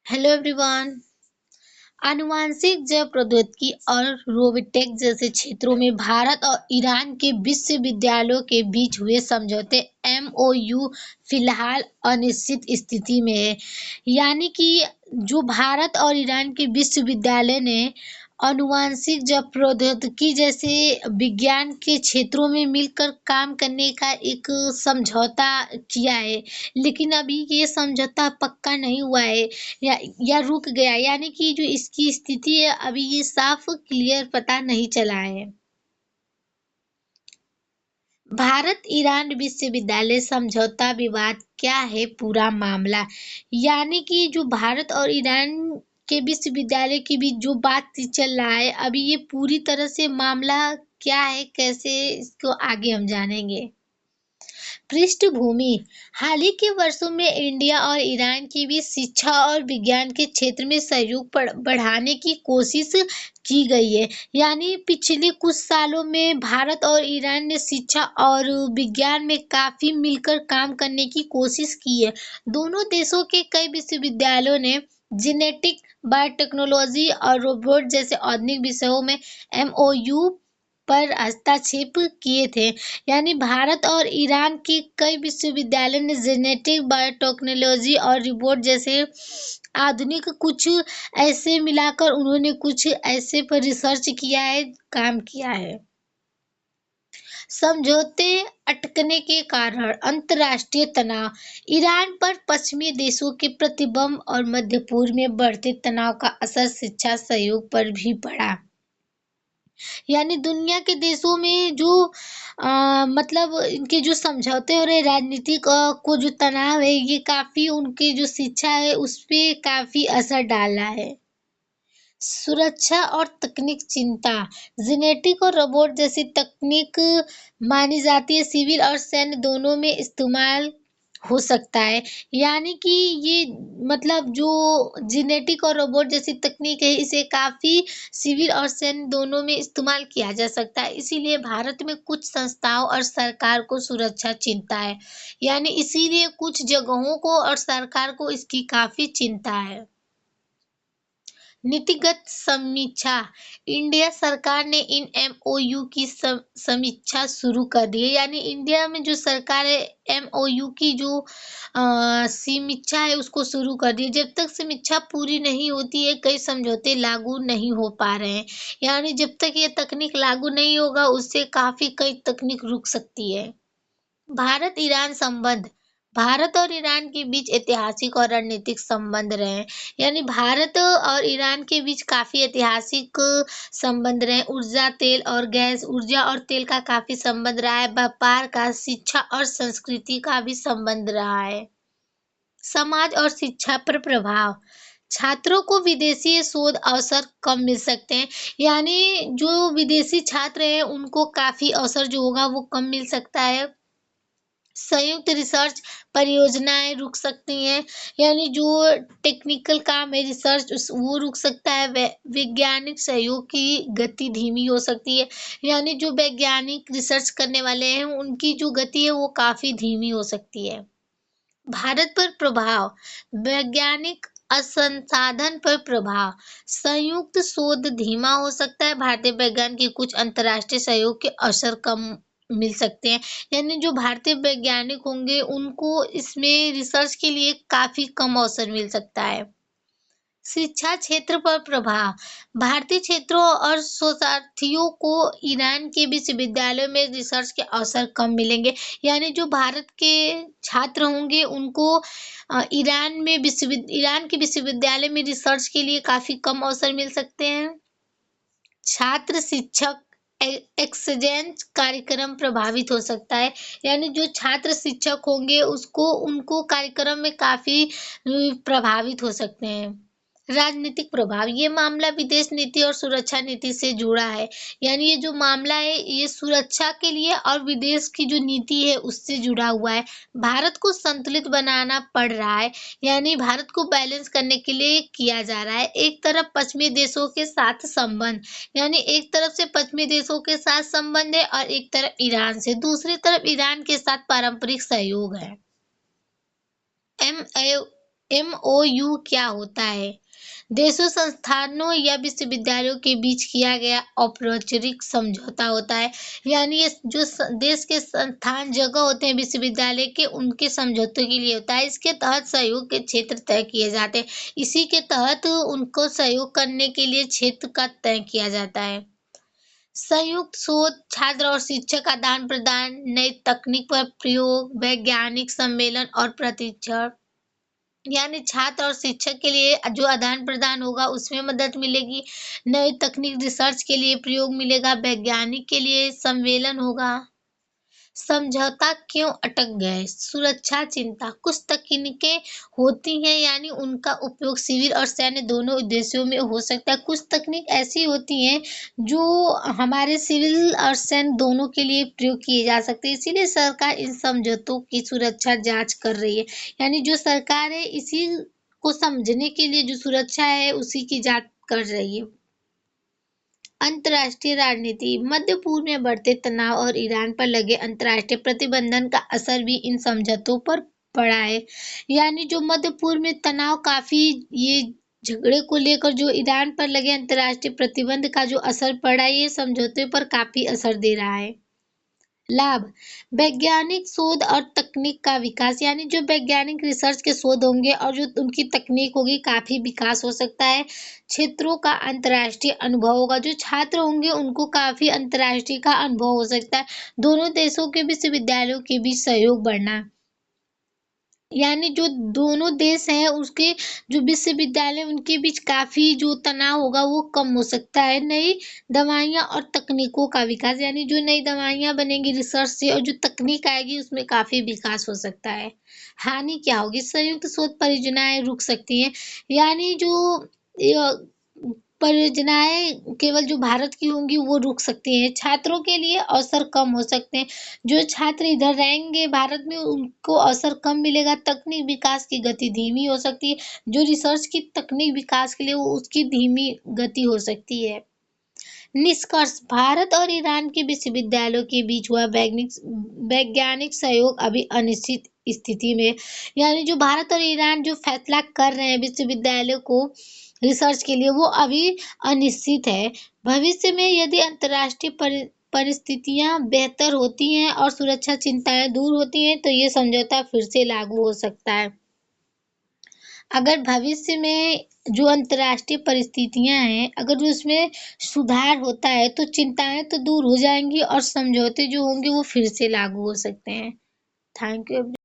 Hello everyone. आनुवांशिक जैव प्रौद्योगिकी और रोबोटिक्स जैसे क्षेत्रों में भारत और ईरान के विश्वविद्यालयों के बीच हुए समझौते एमओयू फिलहाल अनिश्चित स्थिति में है। यानी कि जो भारत और ईरान के विश्वविद्यालय ने आनुवांशिक जैव प्रौद्योगिकी जैसे विज्ञान के क्षेत्रों में मिलकर काम करने का एक समझौता किया है, लेकिन अभी ये समझौता पक्का नहीं हुआ है या रुक गया। यानी कि जो इसकी स्थिति है अभी ये साफ क्लियर पता नहीं चला है। भारत ईरान विश्वविद्यालय समझौता विवाद क्या है पूरा मामला। यानी कि जो भारत और ईरान के विश्वविद्यालय के बीच जो बातचीत चल रहा है अभी ये पूरी तरह से मामला क्या है, कैसे इसको आगे हम जानेंगे। पृष्ठभूमि। हाल ही के वर्षों में इंडिया और ईरान के बीच शिक्षा और विज्ञान के क्षेत्र में सहयोग बढ़ाने की कोशिश की गई है। यानी पिछले कुछ सालों में भारत और ईरान ने शिक्षा और विज्ञान में काफी मिलकर काम करने की कोशिश की है। दोनों देशों के कई विश्वविद्यालयों ने जेनेटिक, बायोटेक्नोलॉजी और रोबोट जैसे आधुनिक विषयों में एमओयू पर हस्ताक्षेप किए थे। यानी भारत और ईरान के कई विश्वविद्यालय ने जेनेटिक, बायोटेक्नोलॉजी और रोबोट जैसे आधुनिक कुछ ऐसे मिलाकर उन्होंने कुछ ऐसे पर रिसर्च किया है, काम किया है। समझौते अटकने के कारण अंतर्राष्ट्रीय तनाव। ईरान पर पश्चिमी देशों के प्रतिबंध और मध्य पूर्व में बढ़ते तनाव का असर शिक्षा सहयोग पर भी पड़ा। यानी दुनिया के देशों में जो मतलब इनके जो समझौते हो रहे राजनीतिक को जो तनाव है ये काफी उनके जो शिक्षा है उस पे काफी असर डाला है। सुरक्षा और तकनीक चिंता। जेनेटिक और रोबोट जैसी तकनीक मानी जाती है, सिविल और सैन्य दोनों में इस्तेमाल हो सकता है। यानी कि ये मतलब जो जेनेटिक और रोबोट जैसी तकनीक है इसे काफी सिविल और सैन्य दोनों में इस्तेमाल किया जा सकता है। इसीलिए भारत में कुछ संस्थाओं और सरकार को सुरक्षा चिंता है। यानी इसीलिए कुछ जगहों को और सरकार को इसकी काफी चिंता है। नीतिगत समीक्षा। इंडिया सरकार ने इन एमओयू की समीक्षा शुरू कर दी है। यानी इंडिया में जो सरकार है एमओयू की जो समीक्षा है उसको शुरू कर दी है। जब तक समीक्षा पूरी नहीं होती है कई समझौते लागू नहीं हो पा रहे हैं। यानी जब तक ये तकनीक लागू नहीं होगा उससे काफी कई तकनीक रुक सकती है। भारत ईरान संबंध। भारत और ईरान के बीच ऐतिहासिक और रणनीतिक संबंध रहे हैं। यानी भारत और ईरान के बीच काफी ऐतिहासिक संबंध रहे। ऊर्जा, तेल और गैस, ऊर्जा और तेल का काफी संबंध रहा है। व्यापार का, शिक्षा और संस्कृति का भी संबंध रहा है। समाज और शिक्षा पर प्रभाव। छात्रों को विदेशी शोध अवसर कम मिल सकते हैं। यानी जो विदेशी छात्र हैं उनको काफी अवसर जो होगा वो कम मिल सकता है। संयुक्त रिसर्च परियोजनाएं रुक सकती हैं। यानी जो टेक्निकल काम है रिसर्च वो रुक सकता है। वैज्ञानिक सहयोग की गति धीमी हो सकती है। यानी जो वैज्ञानिक रिसर्च करने वाले हैं उनकी जो गति है वो काफी धीमी हो सकती है। भारत पर प्रभाव। वैज्ञानिक असंसाधन पर प्रभाव। संयुक्त शोध धीमा हो सकता है। भारतीय वैज्ञानिक के कुछ अंतर्राष्ट्रीय सहयोग के अवसर कम मिल सकते हैं। यानी जो भारतीय वैज्ञानिक होंगे उनको इसमें रिसर्च के लिए काफी कम अवसर मिल सकता है। शिक्षा क्षेत्र पर प्रभाव। भारतीय क्षेत्रों और शोधार्थियों को ईरान के विश्वविद्यालयों में रिसर्च के अवसर कम मिलेंगे। यानी जो भारत के छात्र होंगे उनको ईरान के विश्वविद्यालय में रिसर्च के लिए काफी कम अवसर मिल सकते हैं। छात्र शिक्षक एक्सचेंज कार्यक्रम प्रभावित हो सकता है। यानी जो छात्र शिक्षक होंगे उसको उनको कार्यक्रम में काफी प्रभावित हो सकते हैं। राजनीतिक प्रभाव। ये मामला विदेश नीति और सुरक्षा नीति से जुड़ा है। यानी ये जो मामला है ये सुरक्षा के लिए और विदेश की जो नीति है उससे जुड़ा हुआ है। भारत को संतुलित बनाना पड़ रहा है। यानी भारत को बैलेंस करने के लिए किया जा रहा है। एक तरफ पश्चिमी देशों के साथ संबंध। यानी एक तरफ से पश्चिमी देशों के साथ संबंध है और एक तरफ ईरान से, दूसरी तरफ ईरान के साथ पारंपरिक सहयोग है। एमओयू क्या होता है? देशों, संस्थानों या विश्वविद्यालयों के बीच किया गया औपचारिक समझौता होता है। यानी ये जो देश के संस्थान जगह होते हैं विश्वविद्यालय के, उनके समझौतों के लिए होता है। इसके तहत सहयोग के क्षेत्र तय किए जाते हैं। इसी के तहत उनको सहयोग करने के लिए क्षेत्र का तय किया जाता है। संयुक्त शोध, छात्र और शिक्षक आदान प्रदान, नई तकनीक पर प्रयोग, वैज्ञानिक सम्मेलन और प्रशिक्षण। यानी छात्र और शिक्षक के लिए जो आदान प्रदान होगा उसमें मदद मिलेगी, नई तकनीक रिसर्च के लिए प्रयोग मिलेगा, वैज्ञानिक के लिए सम्मेलन होगा। समझौता क्यों अटक गए? सुरक्षा चिंता। कुछ तकनीकें होती हैं, यानी उनका उपयोग सिविल और सैन्य दोनों उद्देश्यों में हो सकता है। कुछ तकनीक ऐसी होती हैं जो हमारे सिविल और सैन्य दोनों के लिए प्रयोग किए जा सकते हैं। इसीलिए सरकार इन समझौतों की सुरक्षा जांच कर रही है। यानी जो सरकार है इसी को समझने के लिए जो सुरक्षा है उसी की जांच कर रही है। अंतर्राष्ट्रीय राजनीति। मध्य पूर्व में बढ़ते तनाव और ईरान पर लगे अंतर्राष्ट्रीय प्रतिबंधन का असर भी इन समझौतों पर पड़ा है। यानी जो मध्य पूर्व में तनाव काफी, ये झगड़े को लेकर जो ईरान पर लगे अंतर्राष्ट्रीय प्रतिबंध का जो असर पड़ा है, ये समझौते पर काफी असर दे रहा है। लाभ। वैज्ञानिक शोध और तकनीक का विकास। यानी जो वैज्ञानिक रिसर्च के शोध होंगे और जो उनकी तकनीक होगी, काफी विकास हो सकता है। क्षेत्रों का अंतर्राष्ट्रीय अनुभव होगा। जो छात्र होंगे उनको काफी अंतर्राष्ट्रीय का अनुभव हो सकता है। दोनों देशों के विश्वविद्यालयों के बीच सहयोग बढ़ना। यानी जो दोनों देश हैं उसके जो विश्वविद्यालय उनके बीच काफी जो तनाव होगा वो कम हो सकता है। नई दवाइयाँ और तकनीकों का विकास। यानी जो नई दवाइयाँ बनेंगी रिसर्च से और जो तकनीक आएगी उसमें काफी विकास हो सकता है। हानि क्या होगी? संयुक्त शोध परियोजनाएं रुक सकती हैं। यानी जो परियोजनाएं केवल जो भारत की होंगी वो रुक सकती हैं। छात्रों के लिए अवसर कम हो सकते हैं। जो छात्र इधर रहेंगे भारत में उनको अवसर कम मिलेगा। तकनीक विकास की गति धीमी हो सकती है। जो रिसर्च की तकनीक विकास के लिए वो उसकी धीमी गति हो सकती है। निष्कर्ष। भारत और ईरान के विश्वविद्यालयों के बीच हुआ वैज्ञानिक सहयोग अभी अनिश्चित स्थिति में। यानी जो भारत और ईरान जो फैसला कर रहे हैं विश्वविद्यालयों को रिसर्च के लिए, वो अभी अनिश्चित है। भविष्य में यदि अंतर्राष्ट्रीय परिस्थितियां बेहतर होती हैं और सुरक्षा चिंताएं दूर होती हैं तो ये समझौता फिर से लागू हो सकता है। अगर भविष्य में जो अंतर्राष्ट्रीय परिस्थितियां हैं, अगर उसमें सुधार होता है तो चिंताएं तो दूर हो जाएंगी और समझौते जो होंगे वो फिर से लागू हो सकते हैं। Thank you.